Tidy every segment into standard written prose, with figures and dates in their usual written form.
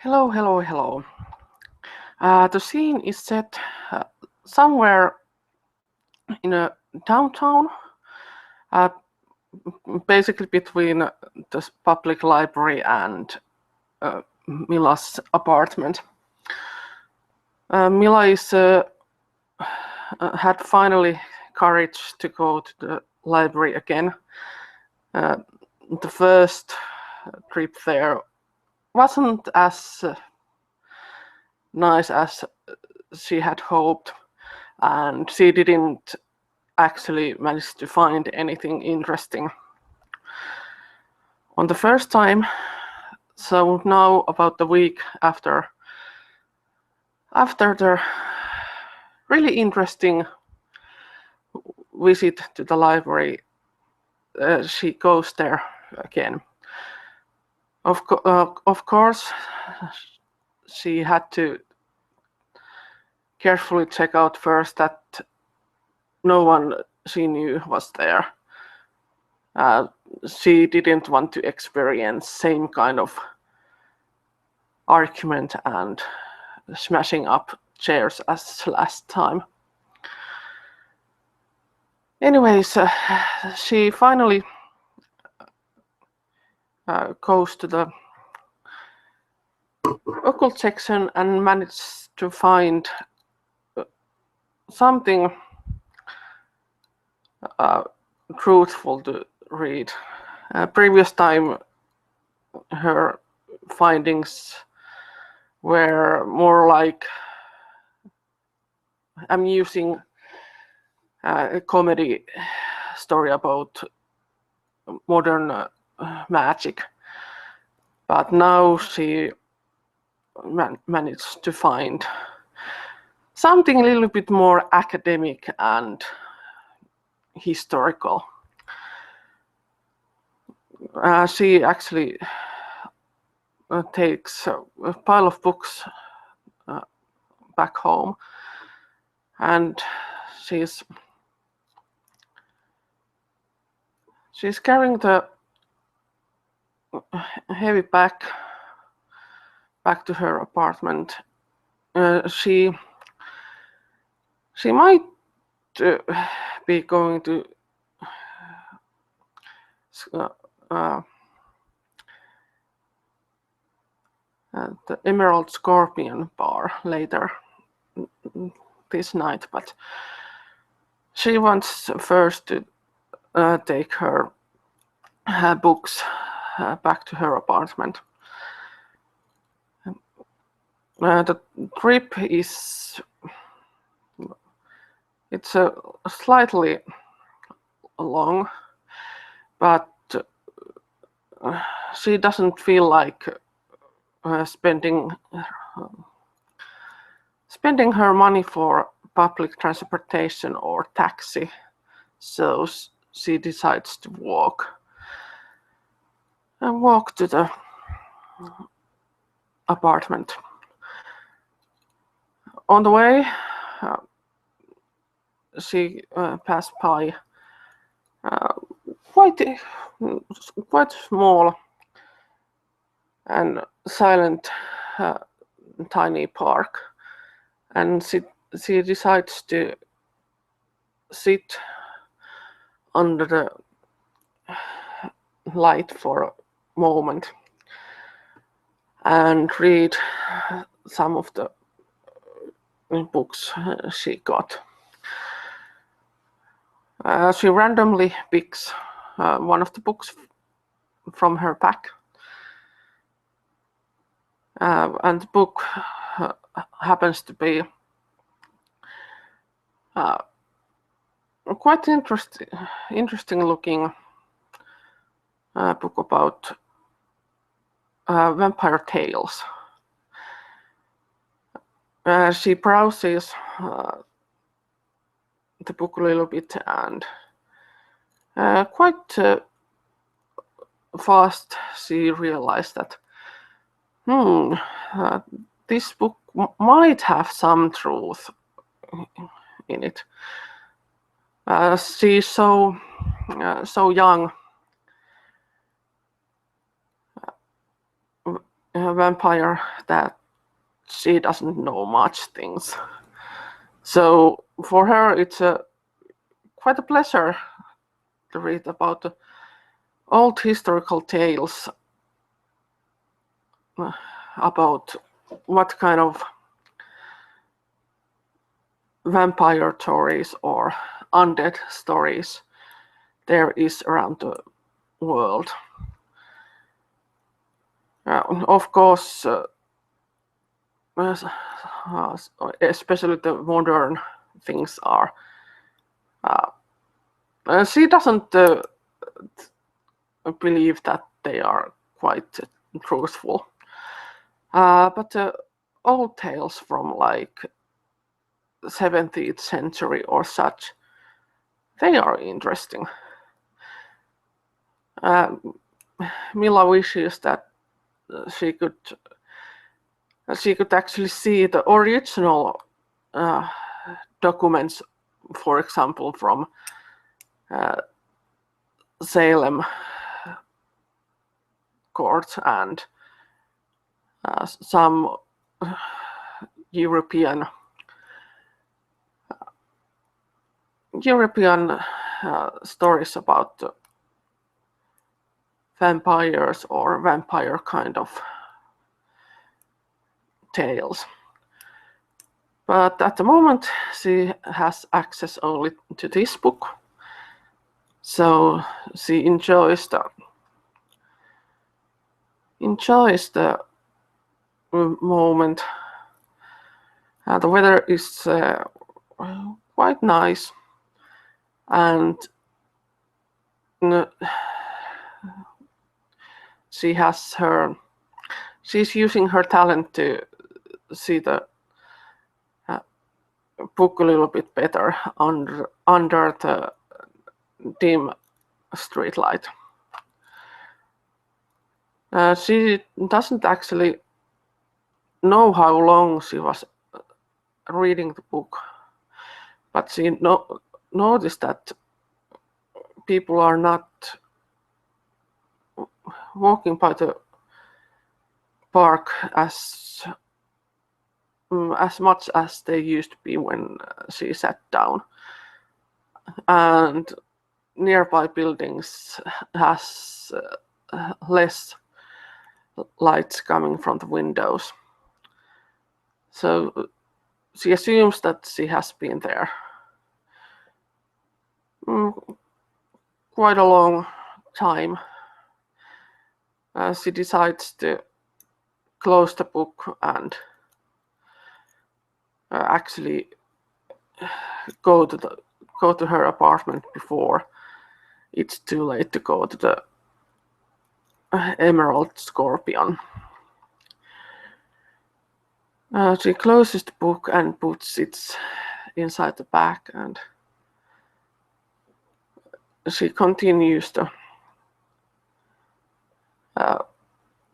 Hello, hello, hello. The scene is set somewhere in a downtown, uh, basically between the public library and Mila's apartment. Mila had finally courage to go to the library again. The first trip there wasn't as nice as she had hoped, and she didn't actually manage to find anything interesting on the first time. So now, about a week after the really interesting visit to the library, she goes there again. Of course, she had to carefully check out first that no one she knew was there. She didn't want to experience same kind of argument and smashing up chairs as last time. Anyways, she finally goes to the occult section and manages to find something truthful to read. Previous time, her findings were more like amusing comedy story about modern magic, but now she managed to find something a little bit more academic and historical. She actually takes a pile of books back home, and she's carrying the heavy back back to her apartment. She might be going to the Emerald Scorpion bar later this night, but she wants first to take her books back to her apartment. The trip is slightly long, but she doesn't feel like spending her money for public transportation or taxi, so she decides to walk to the apartment. On the way, she passed by quite small and silent tiny park, and she decides to sit under the light for a moment and read some of the books she got. She randomly picks one of the books from her pack, and the book happens to be quite interesting looking book about vampire tales. She browses the book a little bit, and quite fast she realized that this book might have some truth in it. She's so young, vampire that she doesn't know much things. So for her, it's quite a pleasure to read about the old historical tales about what kind of vampire stories or undead stories there is around the world. Of course, especially the modern things are. She doesn't believe that they are quite truthful. But old tales from like 17th century or such, they are interesting. Mila wishes that she could actually see the original documents, for example, from Salem court and some European stories about vampires or vampire kind of tales. But at the moment, she has access only to this book, so she enjoys the moment. The weather is quite nice, and she's using her talent to see the book a little bit better under the dim street light. She doesn't actually know how long she was reading the book, but she noticed that people are not walking by the park as much as they used to be when she sat down, and nearby buildings has less lights coming from the windows. So she assumes that she has been there quite a long time. She decides to close the book and actually go to her apartment before it's too late to go to the Emerald Scorpion. She closes the book and puts it inside the bag, and she continues to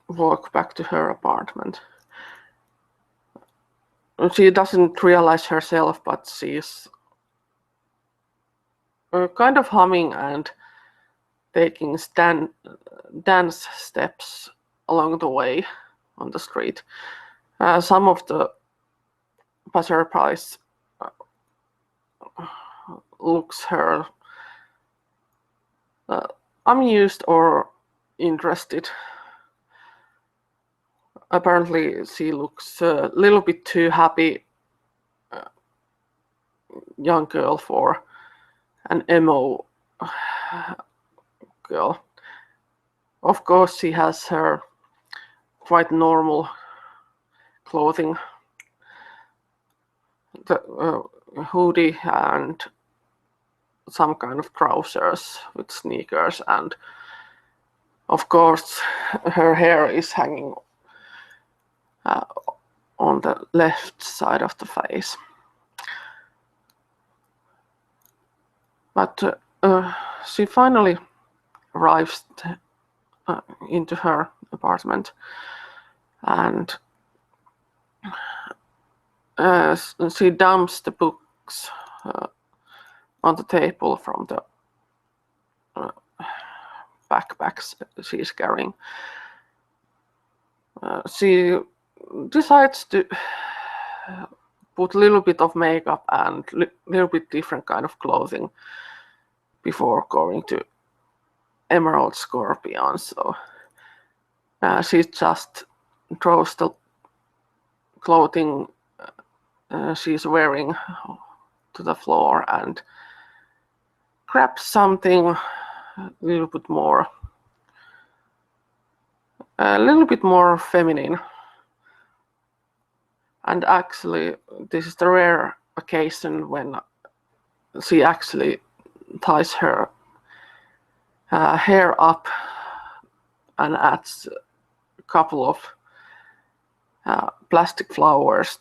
walk back to her apartment. She doesn't realize herself, but she's kind of humming and taking dance steps along the way on the street. Some of the passersby looks her amused or interested. Apparently, she looks a little bit too happy young girl for an emo girl. Of course, she has her quite normal clothing, the hoodie and some kind of trousers with sneakers, and of course her hair is hanging on the left side of the face. But she finally arrives into her apartment, and she dumps the books on the table from the backpacks she's carrying. she decides to put a little bit of makeup and little bit different kind of clothing before going to Emerald Scorpion. So she just throws the clothing she's wearing to the floor and grabs something a little bit more feminine. And actually, this is the rare occasion when she actually ties her hair up and adds a couple of plastic flowers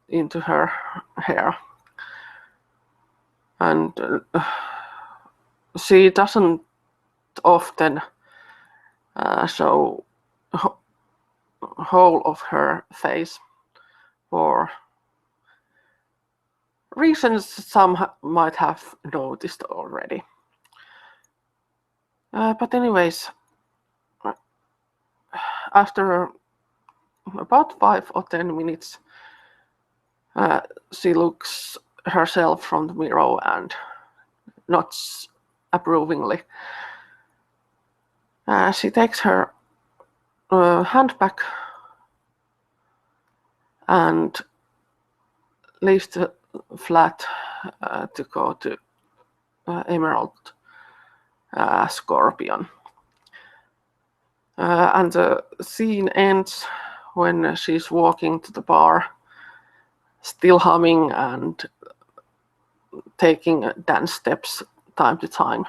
into her hair. And she doesn't often show whole of her face for reasons some might have noticed already. But anyways, after about 5 or 10 minutes, she looks herself from the mirror and nods approvingly. She takes her handbag and leaves the flat to go to Emerald Scorpion. And the scene ends when she's walking to the bar, still humming and taking dance steps time to time.